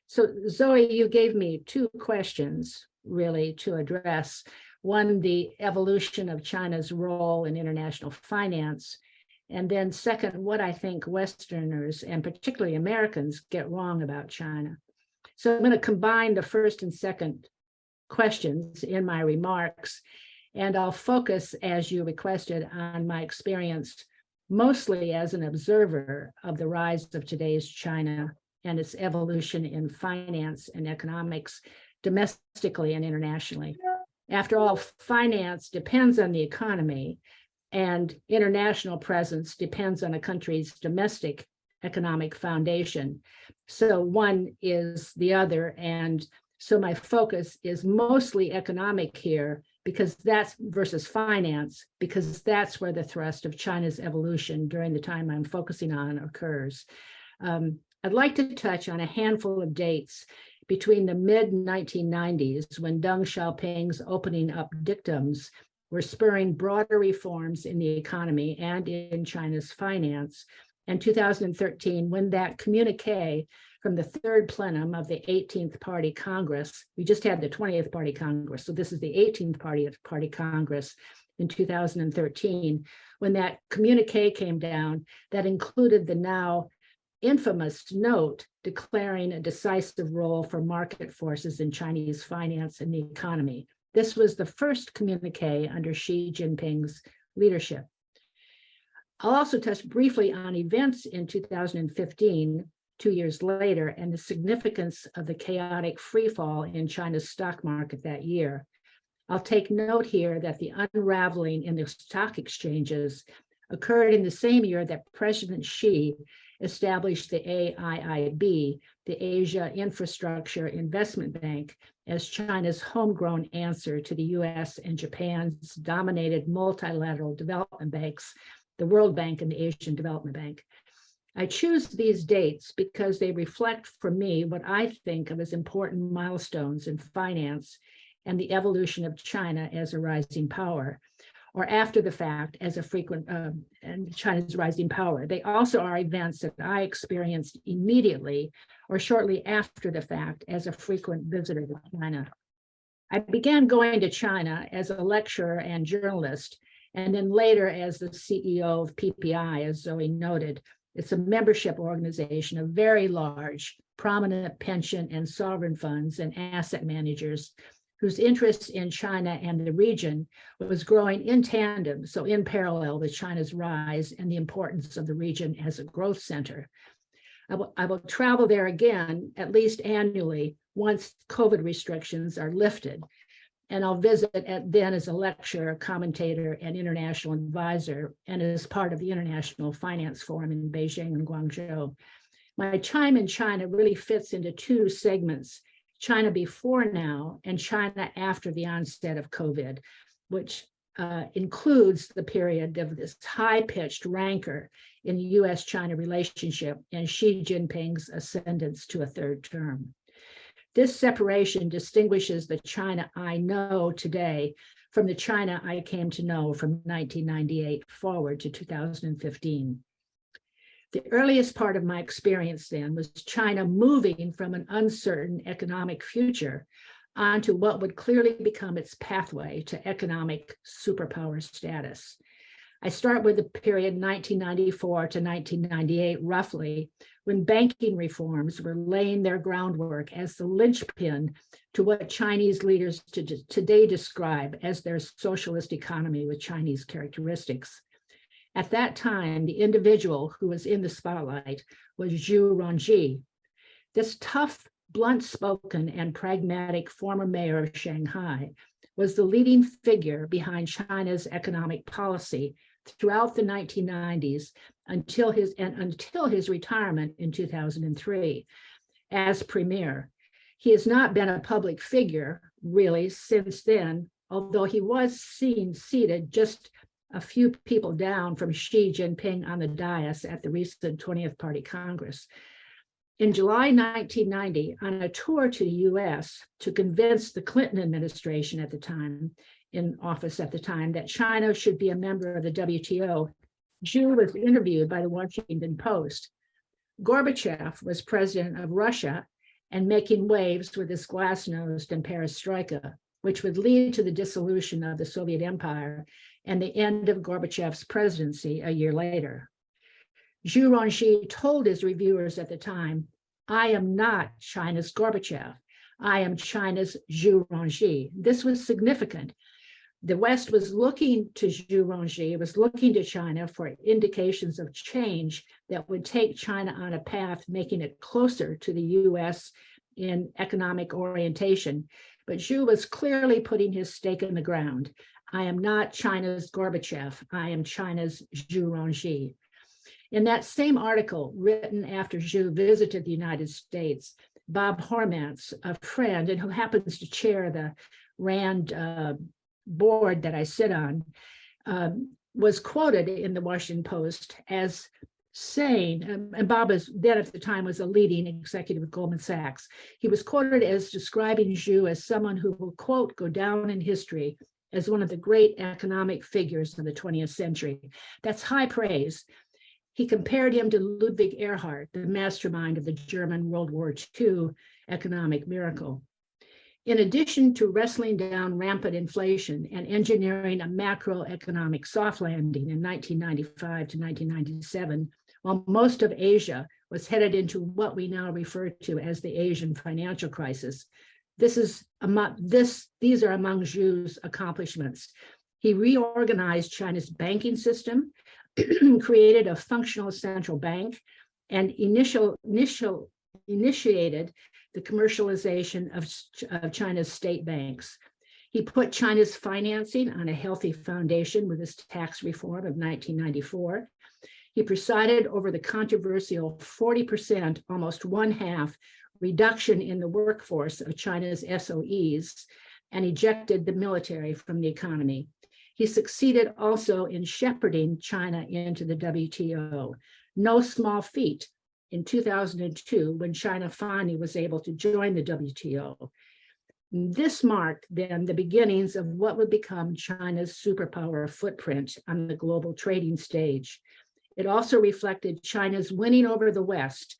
So Zoe, you gave me two questions really to address. One, the evolution of China's role in international finance. And then second, what I think Westerners and particularly Americans get wrong about China. So I'm going to combine the first and second questions in my remarks, and I'll focus, as you requested, on my experience mostly as an observer of the rise of today's China and its evolution in finance and economics, domestically and internationally. After all, finance depends on the economy, and international presence depends on a country's domestic economic foundation. So one is the other, and so my focus is mostly economic here, because that's versus finance, because that's where the thrust of China's evolution during the time I'm focusing on occurs. I'd like to touch on a handful of dates between the mid-1990s, when Deng Xiaoping's opening up dictums were spurring broader reforms in the economy and in China's finance, and 2013, when that communique from the third plenum of the 18th Party Congress, we just had the 20th Party Congress, so this is the 18th Party Congress in 2013, when that communique came down that included the now infamous note declaring a decisive role for market forces in Chinese finance and the economy. This was the first communique under Xi Jinping's leadership. I'll also touch briefly on events in 2015, 2 years later, and the significance of the chaotic freefall in China's stock market that year. I'll take note here that the unraveling in the stock exchanges occurred in the same year that President Xi established the AIIB, the Asia Infrastructure Investment Bank, as China's homegrown answer to the US and Japan's dominated multilateral development banks, the World Bank and the Asian Development Bank. I choose these dates because they reflect for me what I think of as important milestones in finance and the evolution of China as a rising power, or after the fact as a frequent, and China's rising power. They also are events that I experienced immediately or shortly after the fact as a frequent visitor to China. I began going to China as a lecturer and journalist, and then later as the CEO of PPI, as Zoe noted. It's a membership organization of very large, prominent pension and sovereign funds and asset managers whose interest in China and the region was growing in tandem, so in parallel with China's rise and the importance of the region as a growth center. I will travel there again, at least annually, once COVID restrictions are lifted. And I'll visit then as a lecturer, commentator, and international advisor, and as part of the International Finance Forum in Beijing and Guangzhou. My time in China really fits into two segments: China before now and China after the onset of COVID, which includes the period of this high-pitched rancor in the US-China relationship and Xi Jinping's ascendance to a third term. This separation distinguishes the China I know today from the China I came to know from 1998 forward to 2015. The earliest part of my experience then was China moving from an uncertain economic future onto what would clearly become its pathway to economic superpower status. I start with the period 1994 to 1998, roughly, when banking reforms were laying their groundwork as the linchpin to what Chinese leaders today describe as their socialist economy with Chinese characteristics. At that time, the individual who was in the spotlight was Zhu Rongji. This tough, blunt-spoken, and pragmatic former mayor of Shanghai was the leading figure behind China's economic policy throughout the 1990s until his retirement in 2003 as premier. He has not been a public figure really since then, although he was seen seated just a few people down from Xi Jinping on the dais at the recent 20th Party Congress. In July 1990, on a tour to the US to convince the Clinton administration at the time, in office at the time, that China should be a member of the WTO, Zhu was interviewed by the Washington Post. Gorbachev was president of Russia, and making waves with his glasnost and perestroika, which would lead to the dissolution of the Soviet Empire and the end of Gorbachev's presidency a year later. Zhu Rongji told his reviewers at the time, "I am not China's Gorbachev. I am China's Zhu Rongji." This was significant. The West was looking to Zhu Rongji, was looking to China for indications of change that would take China on a path, making it closer to the US in economic orientation. But Zhu was clearly putting his stake in the ground. "I am not China's Gorbachev. I am China's Zhu Rongji." In that same article, written after Zhu visited the United States, Bob Hormats, a friend and who happens to chair the RAND board that I sit on, was quoted in the Washington Post as saying, and Bob then at the time was a leading executive at Goldman Sachs. He was quoted as describing Zhu as someone who will, quote, "go down in history as one of the great economic figures of the 20th century." That's high praise. He compared him to Ludwig Erhard, the mastermind of the German World War II economic miracle. In addition to wrestling down rampant inflation and engineering a macroeconomic soft landing in 1995 to 1997, while most of Asia was headed into what we now refer to as the Asian financial crisis, these are among Zhu's accomplishments. He reorganized China's banking system, created a functional central bank, and initiated the commercialization of China's state banks. He put China's financing on a healthy foundation with his tax reform of 1994. He presided over the controversial 40%, almost one half, reduction in the workforce of China's SOEs and ejected the military from the economy. He succeeded also in shepherding China into the WTO. No small feat in 2002 when China finally was able to join the WTO. This marked then the beginnings of what would become China's superpower footprint on the global trading stage. It also reflected China's winning over the West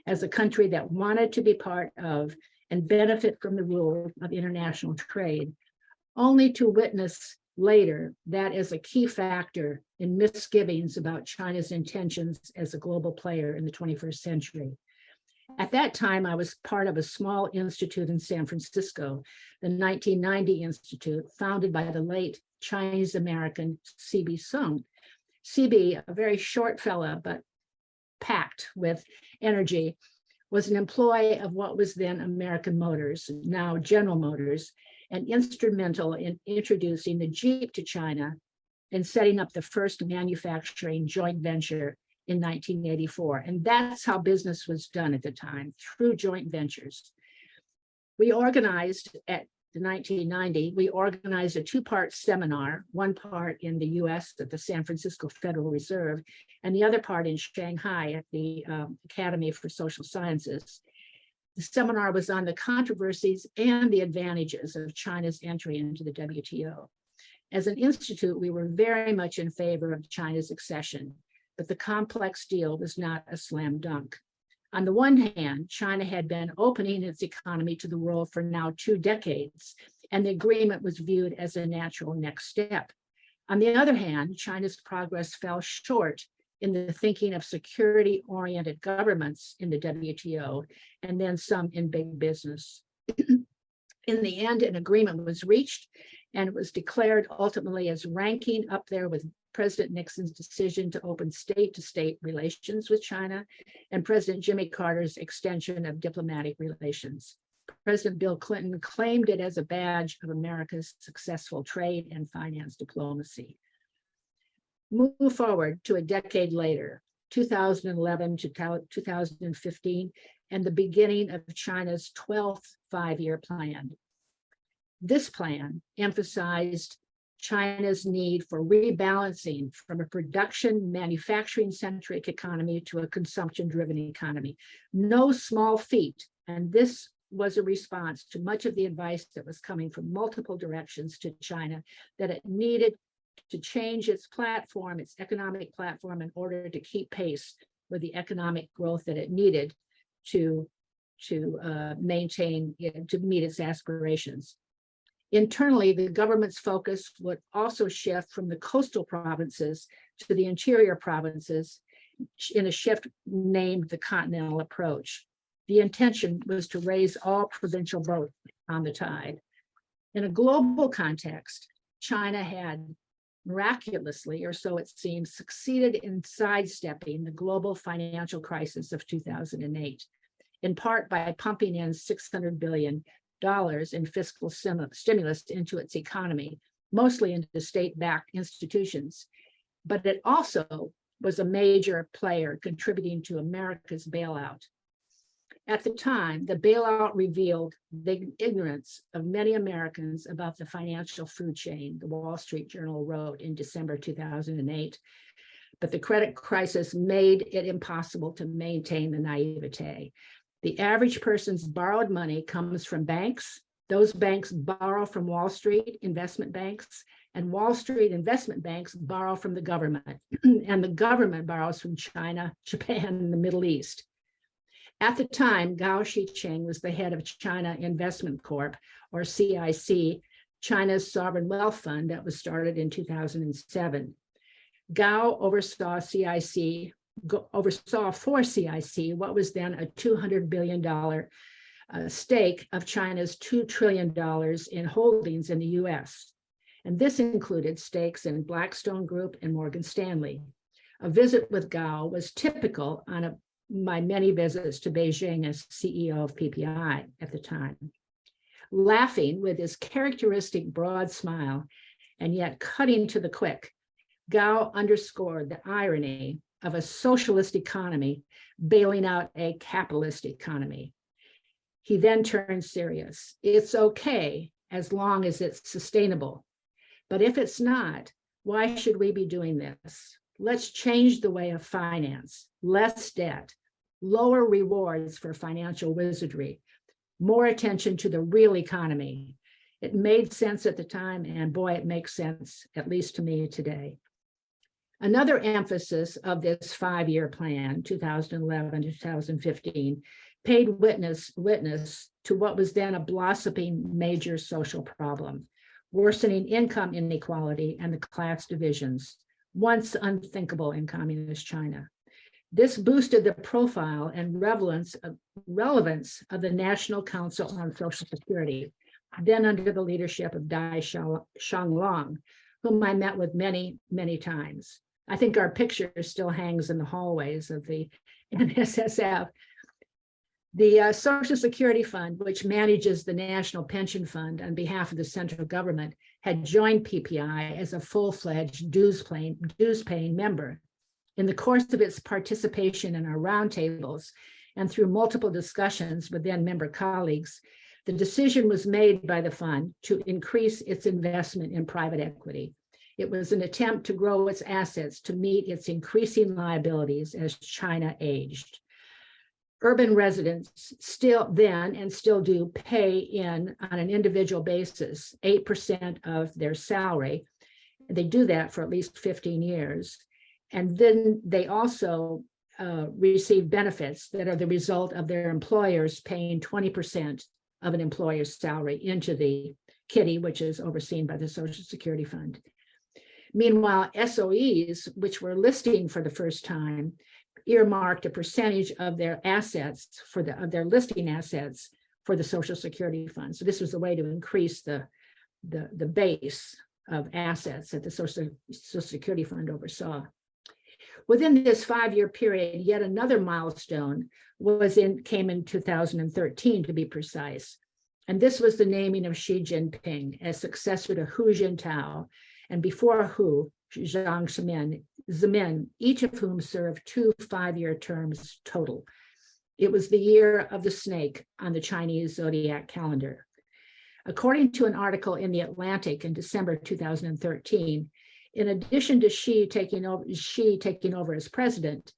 as a country that wanted to be part of and benefit from the rule of international trade, only to witness later that as a key factor in misgivings about China's intentions as a global player in the 21st century. At that time, I was part of a small institute in San Francisco, the 1990 Institute, founded by the late Chinese-American C.B. Sung. C.B., a very short fella, but packed with energy, was an employee of what was then American Motors, now General Motors, and instrumental in introducing the Jeep to China and setting up the first manufacturing joint venture in 1984. And that's how business was done at the time, through joint ventures. We organized at the 1990, we organized a two-part seminar, one part in the US at the San Francisco Federal Reserve, and the other part in Shanghai at the Academy for Social Sciences. The seminar was on the controversies and the advantages of China's entry into the WTO. As an institute, we were very much in favor of China's accession, but the complex deal was not a slam dunk. On the one hand, China had been opening its economy to the world for now 2 decades, and the agreement was viewed as a natural next step. On the other hand, China's progress fell short in the thinking of security-oriented governments in the WTO, and then some in big business. In the end, an agreement was reached, and it was declared ultimately as ranking up there with President Nixon's decision to open state-to-state relations with China and President Jimmy Carter's extension of diplomatic relations. President Bill Clinton claimed it as a badge of America's successful trade and finance diplomacy. Move forward to a decade later, 2011 to 2015, and the beginning of China's 12th five-year plan. This plan emphasized China's need for rebalancing from a production, manufacturing-centric economy to a consumption-driven economy. No small feat, and this was a response to much of the advice that was coming from multiple directions to China, that it needed to change its platform, its economic platform, in order to keep pace with the economic growth that it needed to maintain, to meet its aspirations. Internally, the government's focus would also shift from the coastal provinces to the interior provinces in a shift named the Continental Approach. The intention was to raise all provincial boats on the tide. In a global context, China had miraculously, or so it seems, succeeded in sidestepping the global financial crisis of 2008, in part by pumping in $600 billion in fiscal stimulus into its economy, mostly into state-backed institutions. But it also was a major player contributing to America's bailout. At the time, the bailout revealed the ignorance of many Americans about the financial food chain, the Wall Street Journal wrote in December 2008. But the credit crisis made it impossible to maintain the naivete. The average person's borrowed money comes from banks. Those banks borrow from Wall Street investment banks, and Wall Street investment banks borrow from the government, and the government borrows from China, Japan, and the Middle East. At the time, Gao Shicheng was the head of China Investment Corp, or CIC, China's sovereign wealth fund that was started in 2007. Gao oversaw for CIC what was then a $200 billion stake of China's $2 trillion in holdings in the US. And this included stakes in Blackstone Group and Morgan Stanley. A visit with Gao was typical on my many visits to Beijing as CEO of PPI at the time. Laughing with his characteristic broad smile and yet cutting to the quick, Gao underscored the irony of a socialist economy bailing out a capitalist economy. He then turned serious. It's okay as long as it's sustainable. But if it's not, why should we be doing this? Let's change the way of finance, less debt, lower rewards for financial wizardry, more attention to the real economy. It made sense at the time, and boy, it makes sense, at least to me today. Another emphasis of this 5-year plan, 2011 to 2015, paid witness to what was then a blossoming major social problem, worsening income inequality and the class divisions, once unthinkable in communist China. This boosted the profile and relevance of the National Council on Social Security, then under the leadership of Dai Shanglong, whom I met with many, many times. I think our picture still hangs in the hallways of the NSSF. The Social Security Fund, which manages the National Pension Fund on behalf of the central government, had joined PPI as a full-fledged dues-paying member. In the course of its participation in our roundtables and through multiple discussions with then member colleagues, the decision was made by the fund to increase its investment in private equity. It was an attempt to grow its assets to meet its increasing liabilities as China aged. Urban residents still then and still do pay in on an individual basis 8% of their salary. They do that for at least 15 years. And then they also receive benefits that are the result of their employers paying 20% of an employer's salary into the kitty, which is overseen by the Social Security Fund. Meanwhile, SOEs, which were listing for the first time, earmarked a percentage of their assets of their listing assets for the Social Security Fund. So this was a way to increase the base of assets that the Social Security Fund oversaw. Within this 5-year period, yet another milestone came in 2013, to be precise. And this was the naming of Xi Jinping as successor to Hu Jintao, and before Hu, Jiang Zemin, each of whom served 2 5-year terms total. It was the year of the snake on the Chinese zodiac calendar. According to an article in The Atlantic in December 2013, in addition to Xi taking over as president,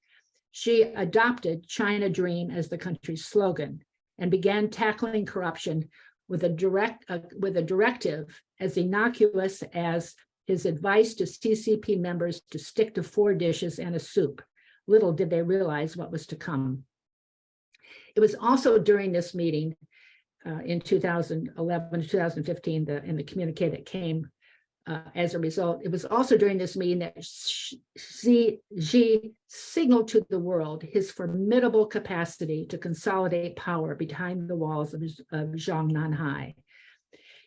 Xi adopted China Dream as the country's slogan and began tackling corruption with a directive as innocuous as his advice to CCP members to stick to 4 dishes and a soup. Little did they realize what was to come. It was also during this meeting in 2011, 2015, in the communique that came as a result. It was also during this meeting that Xi signaled to the world his formidable capacity to consolidate power behind the walls of Zhongnanhai.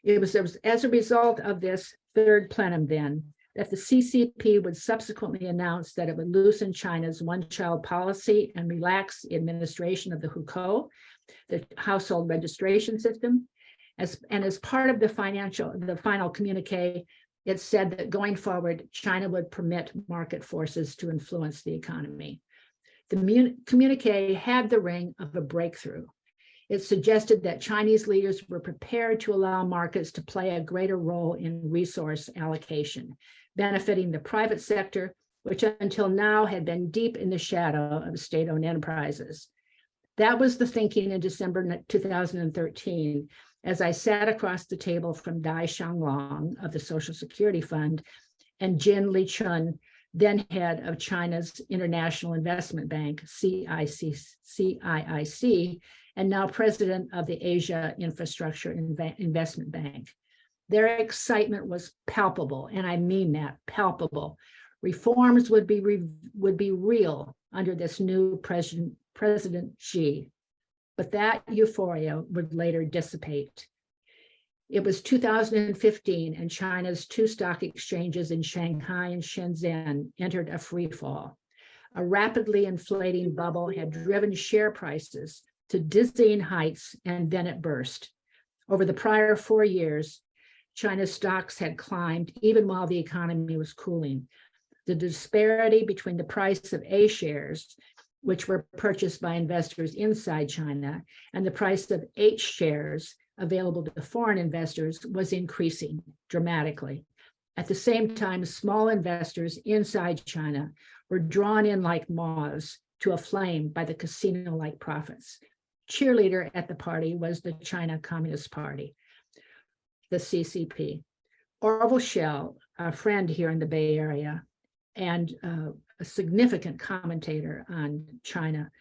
It was as a result of this third plenum then that the CCP would subsequently announce that it would loosen China's one-child policy and relax the administration of the hukou, the household registration system. As part of the final communique, it said that going forward, China would permit market forces to influence the economy. The communique had the ring of a breakthrough. It suggested that Chinese leaders were prepared to allow markets to play a greater role in resource allocation, benefiting the private sector, which until now had been deep in the shadow of state-owned enterprises. That was the thinking in December 2013, as I sat across the table from Dai Xianglong of the Social Security Fund and Jin Lichun, then head of China's International Investment Bank, CIIC, and now president of the Asia Infrastructure Investment Bank. Their excitement was palpable, and I mean that, palpable. Reforms would be real under this new President Xi, but that euphoria would later dissipate. It was 2015, and China's two stock exchanges in Shanghai and Shenzhen entered a free fall. A rapidly inflating bubble had driven share prices to dizzying heights, and then it burst. Over the prior 4 years, China's stocks had climbed even while the economy was cooling. The disparity between the price of A shares, which were purchased by investors inside China, and the price of H shares available to foreign investors was increasing dramatically. At the same time, small investors inside China were drawn in like moths to a flame by the casino-like profits. Cheerleader at the party was the China Communist Party, the CCP. Orville Schell, a friend here in the Bay Area, and a significant commentator on China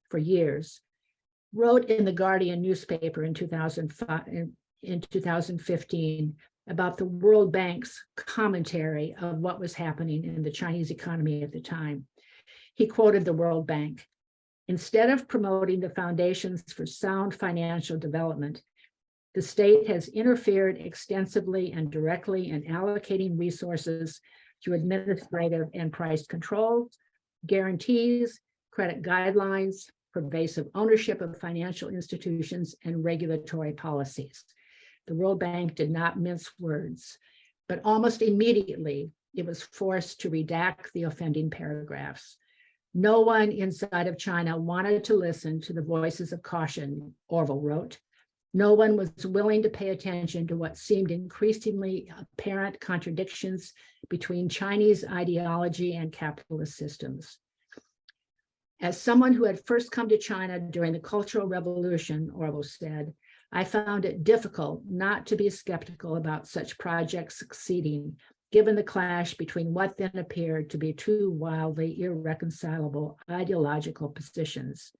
for years, wrote in the Guardian newspaper in 2015 about the World Bank's commentary of what was happening in the Chinese economy at the time. He quoted the World Bank: "Instead of promoting the foundations for sound financial development, the state has interfered extensively and directly in allocating resources through administrative and price controls, guarantees, credit guidelines, pervasive ownership of financial institutions, and regulatory policies." The World Bank did not mince words, but almost immediately it was forced to redact the offending paragraphs. No one inside of China wanted to listen to the voices of caution, Orville wrote. No one was willing to pay attention to what seemed increasingly apparent contradictions between Chinese ideology and capitalist systems. As someone who had first come to China during the Cultural Revolution, Orville said, I found it difficult not to be skeptical about such projects succeeding, given the clash between what then appeared to be two wildly irreconcilable ideological positions.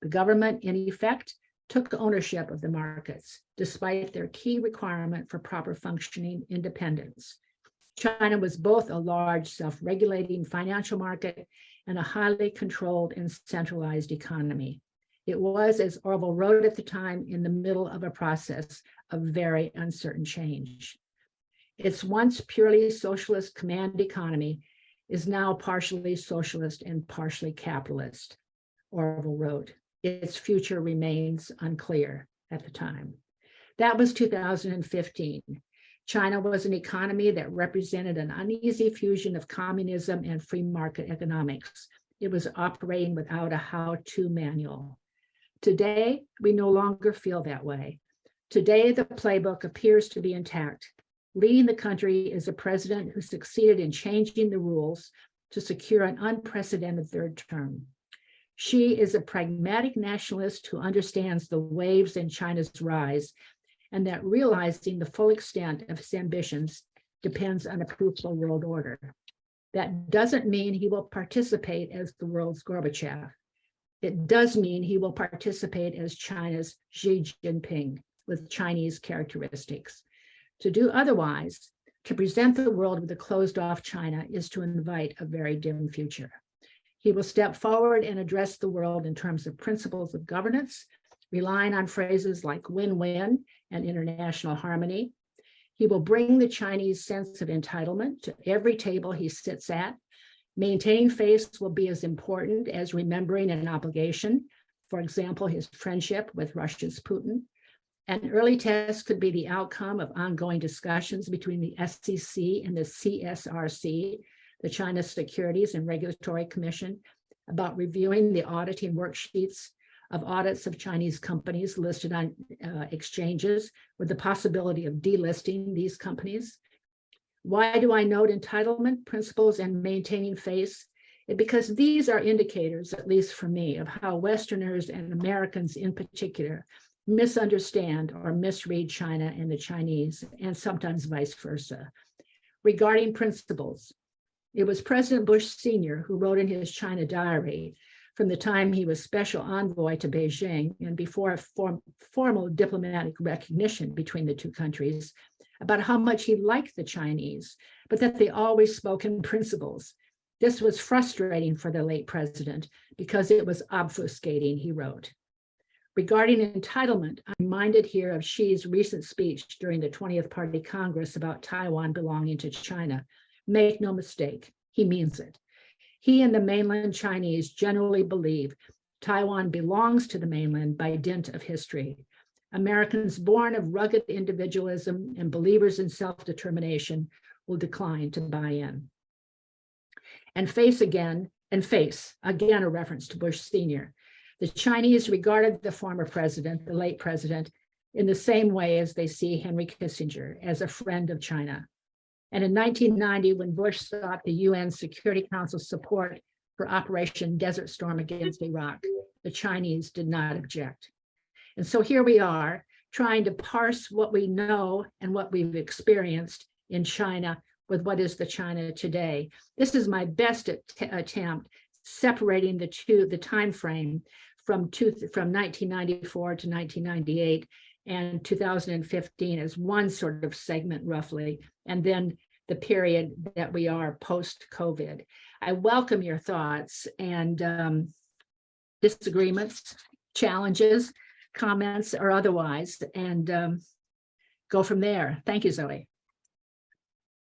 The government, in effect, took ownership of the markets, despite their key requirement for proper functioning independence. China was both a large self-regulating financial market and a highly controlled and centralized economy. It was, as Orville wrote at the time, in the middle of a process of very uncertain change. Its once purely socialist command economy is now partially socialist and partially capitalist, Orville wrote. Its future remains unclear at the time. That was 2015. China was an economy that represented an uneasy fusion of communism and free market economics. It was operating without a how-to manual. Today, we no longer feel that way. Today, the playbook appears to be intact. Leading the country is a president who succeeded in changing the rules to secure an unprecedented third term. Xi is a pragmatic nationalist who understands the waves in China's rise, and that realizing the full extent of his ambitions depends on a fruitful world order. That doesn't mean he will participate as the world's Gorbachev. It does mean he will participate as China's Xi Jinping with Chinese characteristics. To do otherwise, to present the world with a closed-off China, is to invite a very dim future. He will step forward and address the world in terms of principles of governance, relying on phrases like win-win and international harmony. He will bring the Chinese sense of entitlement to every table he sits at. Maintaining face will be as important as remembering an obligation, for example, his friendship with Russia's Putin. An early test could be the outcome of ongoing discussions between the SEC and the CSRC, the China Securities and Regulatory Commission, about reviewing the auditing worksheets of audits of Chinese companies listed on exchanges with the possibility of delisting these companies. Why do I note entitlement, principles, and maintaining face? Because these are indicators, at least for me, of how Westerners and Americans in particular misunderstand or misread China and the Chinese, and sometimes vice versa. Regarding principles, it was President Bush Sr. who wrote in his China diary from the time he was special envoy to Beijing and before formal diplomatic recognition between the two countries, about how much he liked the Chinese, but that they always spoke in principles. This was frustrating for the late president because it was obfuscating, he wrote. Regarding entitlement, I'm reminded here of Xi's recent speech during the 20th Party Congress about Taiwan belonging to China. Make no mistake, he means it. He and the mainland Chinese generally believe Taiwan belongs to the mainland by dint of history. Americans born of rugged individualism and believers in self-determination will decline to buy in. And face, again a reference to Bush Sr. The Chinese regarded the former president, the late president, in the same way as they see Henry Kissinger, as a friend of China. And in 1990, when Bush sought the UN Security Council's support for Operation Desert Storm against Iraq, the Chinese did not object. And so here we are, trying to parse what we know and what we've experienced in China with what is the China today. This is my best attempt separating the time frame from 1994 to 1998 and 2015 as one sort of segment roughly, and then the period that we are post-COVID. I welcome your thoughts and disagreements, challenges, comments, or otherwise, and go from there. Thank you, Zoe.